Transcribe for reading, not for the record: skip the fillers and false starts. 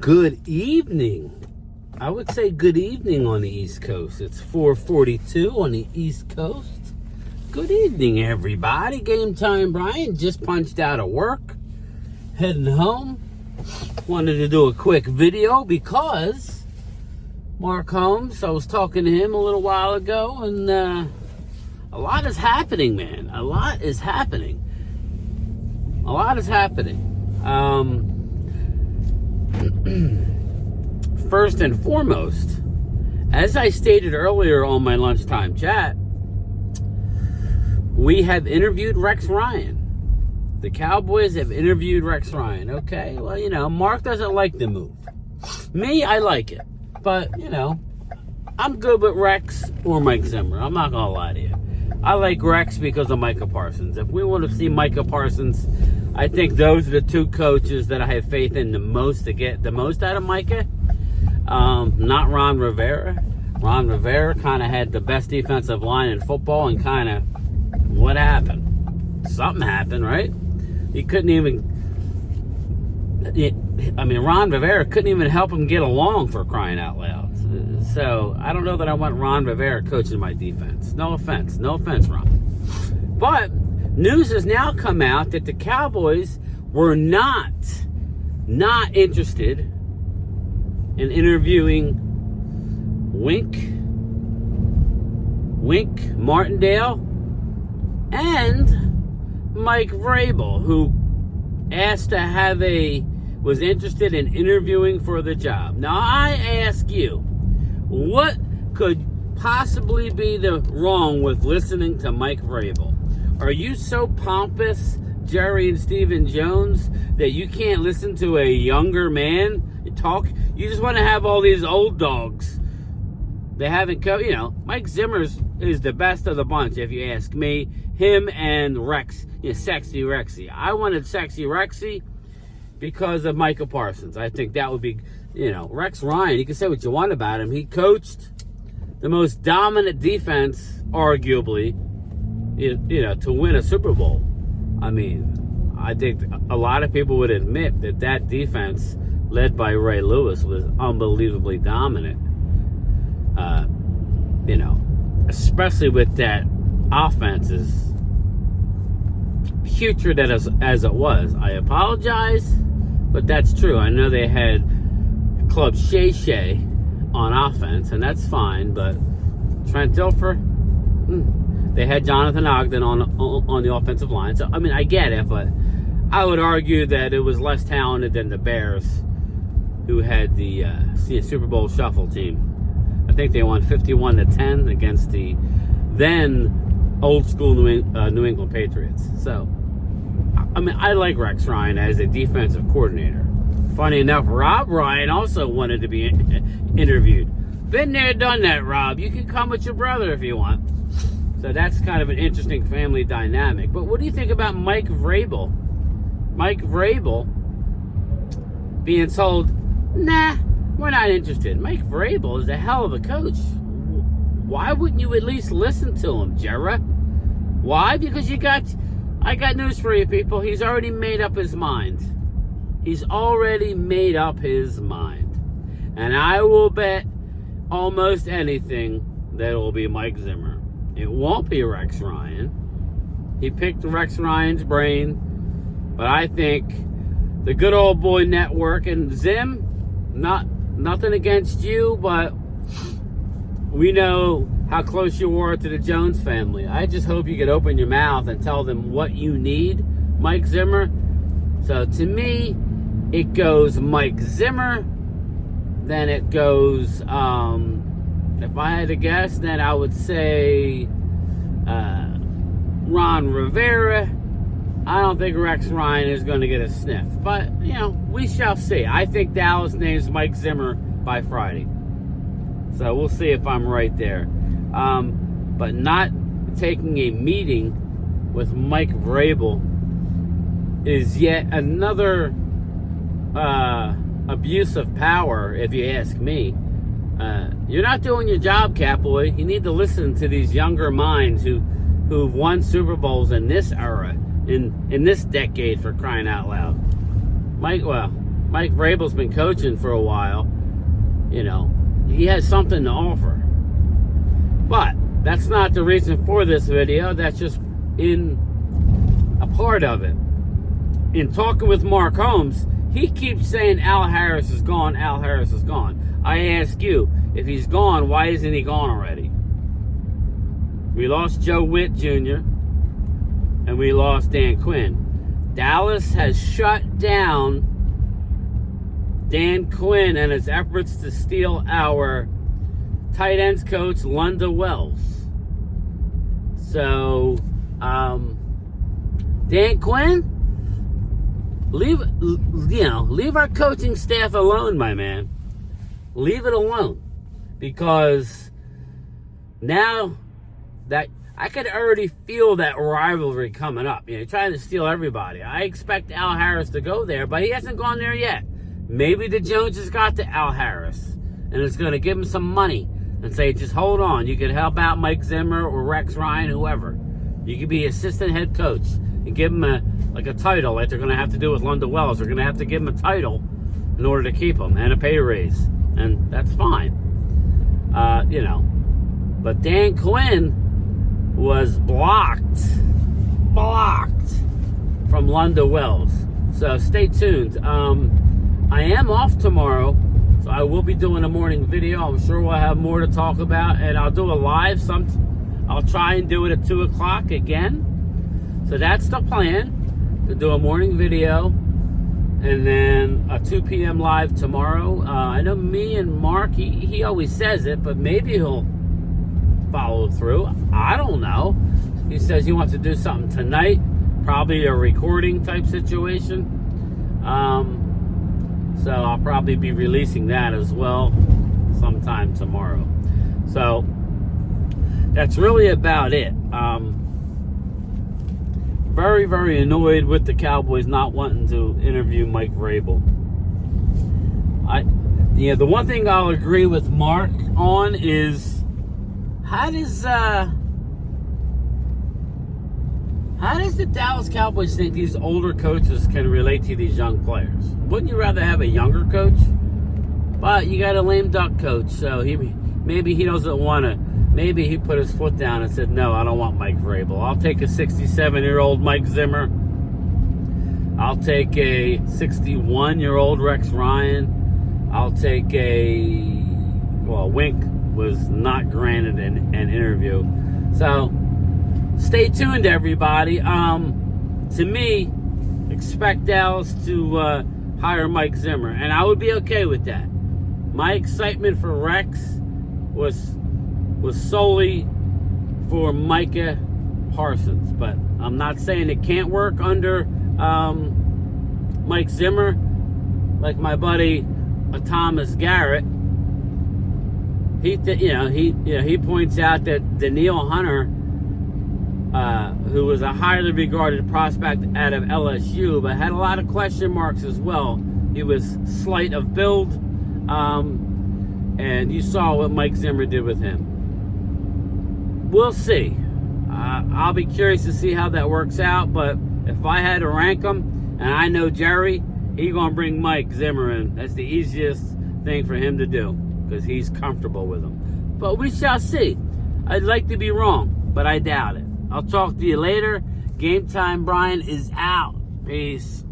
Good evening. I would say good evening on the East Coast. It's 4:42 on the East Coast. Good evening, everybody. Game time, Brian. Just punched out of work. Heading home. Wanted to do a quick video because Mark Holmes, I was talking to him a little while ago, and a lot is happening, man. A lot is happening. First and foremost, as I stated earlier on my lunchtime chat, we have interviewed Rex Ryan. The Cowboys have interviewed Rex Ryan. Okay, well, Mark doesn't like the move. Me, I like it. But, I'm good with Rex or Mike Zimmer. I'm not going to lie to you. I like Rex because of Micah Parsons. If we want to see Micah Parsons, I think those are the two coaches that I have faith in the most to get the most out of Micah. Not Ron Rivera. Ron Rivera kind of had the best defensive line in football, and kind of what happened? Something happened, right? He couldn't even... Ron Rivera couldn't even help him get along, for crying out loud. So, I don't know that I want Ron Rivera coaching my defense. No offense, Ron. But news has now come out that the Cowboys were not interested in interviewing Wink Martindale and Mike Vrabel, who was interested in interviewing for the job. Now, I ask you, what could possibly be the wrong with listening to Mike Vrabel? Are you so pompous, Jerry and Stephen Jones, that you can't listen to a younger man talk? You just want to have all these old dogs. They haven't Mike Zimmer is the best of the bunch, if you ask me. Him and Rex, Sexy Rexy. I wanted Sexy Rexy because of Micah Parsons. I think that would be, Rex Ryan. You can say what you want about him. He coached the most dominant defense, arguably, to win a Super Bowl. I think a lot of people would admit that defense, led by Ray Lewis, was unbelievably dominant. Especially with that offense as putrid as it was. I apologize, but that's true. I know they had Club Shay Shay on offense, and that's fine, but Trent Dilfer, they had Jonathan Ogden on the offensive line. So, I get it, but I would argue that it was less talented than the Bears, who had the Super Bowl shuffle team. I think they won 51-10 against the then old school New England Patriots. So, I like Rex Ryan as a defensive coordinator. Funny enough, Rob Ryan also wanted to be interviewed. Been there, done that, Rob. You can come with your brother if you want. So that's kind of an interesting family dynamic. But what do you think about Mike Vrabel? Mike Vrabel being told, nah, we're not interested. Mike Vrabel is a hell of a coach. Why wouldn't you at least listen to him, Jerry? Why? Because I got news for you, people. He's already made up his mind. And I will bet almost anything that it will be Mike Zimmer. It won't be Rex Ryan. He picked Rex Ryan's brain. But I think the good old boy network and Zim, nothing against you, but we know how close you are to the Jones family. I just hope you could open your mouth and tell them what you need, Mike Zimmer. So to me, it goes Mike Zimmer. Then it goes, if I had to guess, then I would say Ron Rivera. I don't think Rex Ryan is going to get a sniff. But, we shall see. I think Dallas names Mike Zimmer by Friday. So we'll see if I'm right there. But not taking a meeting with Mike Vrabel is yet another abuse of power, if you ask me. You're not doing your job, Catboy. You need to listen to these younger minds who've won Super Bowls in this era. In this decade, for crying out loud. Mike Mike Vrabel's been coaching for a while, you know, he has something to offer. But that's not the reason for this video. That's just in a part of it. In talking with Mark Holmes, he keeps saying Al Harris is gone, Al Harris is gone. I ask you, if he's gone, why isn't he gone already? We lost Joe Witt Jr. and we lost Dan Quinn. Dallas has shut down Dan Quinn and his efforts to steal our tight ends coach, Lunda Wells. So, Dan Quinn, leave our coaching staff alone, my man. Leave it alone. Because now that I could already feel that rivalry coming up. You know, trying to steal everybody. I expect Al Harris to go there, but he hasn't gone there yet. Maybe the Joneses got to Al Harris and it's going to give him some money and say, just hold on. You could help out Mike Zimmer or Rex Ryan, whoever. You could be assistant head coach and give him a title like they're going to have to do with Lunda Wells. They're going to have to give him a title in order to keep him and a pay raise. And that's fine. You know. But Dan Quinn was blocked from Lunda Wells. So stay tuned. I am off tomorrow, so I will be doing a morning video. I'm sure we'll have more to talk about, and I'll do a live. I'll try and do it at 2 o'clock again. So that's the plan, to do a morning video, and then a 2 p.m. live tomorrow. I know me and Mark, he always says it, but maybe he'll follow through. I don't know. He says he wants to do something tonight, probably a recording type situation. So I'll probably be releasing that as well sometime tomorrow. So that's really about it. Very, very annoyed with the Cowboys not wanting to interview Mike Vrabel. The one thing I'll agree with Mark on is how does the Dallas Cowboys think these older coaches can relate to these young players? Wouldn't you rather have a younger coach? But you got a lame duck coach, so maybe he doesn't want to. Maybe he put his foot down and said, no, I don't want Mike Vrabel. I'll take a 67-year-old Mike Zimmer. I'll take a 61-year-old Rex Ryan. I'll take Wink was not granted an interview. So stay tuned, everybody. To me, expect Dallas to hire Mike Zimmer, and I would be okay with that. My excitement for Rex was solely for Micah Parsons, but I'm not saying it can't work under Mike Zimmer. Like my buddy Thomas Garrett, he points out that Danielle Hunter, who was a highly regarded prospect out of LSU, but had a lot of question marks as well. He was slight of build, and you saw what Mike Zimmer did with him. We'll see. I'll be curious to see how that works out, but if I had to rank them, and I know Jerry, he's going to bring Mike Zimmer in. That's the easiest thing for him to do because he's comfortable with him. But we shall see. I'd like to be wrong, but I doubt it. I'll talk to you later. Game Time Brian is out. Peace.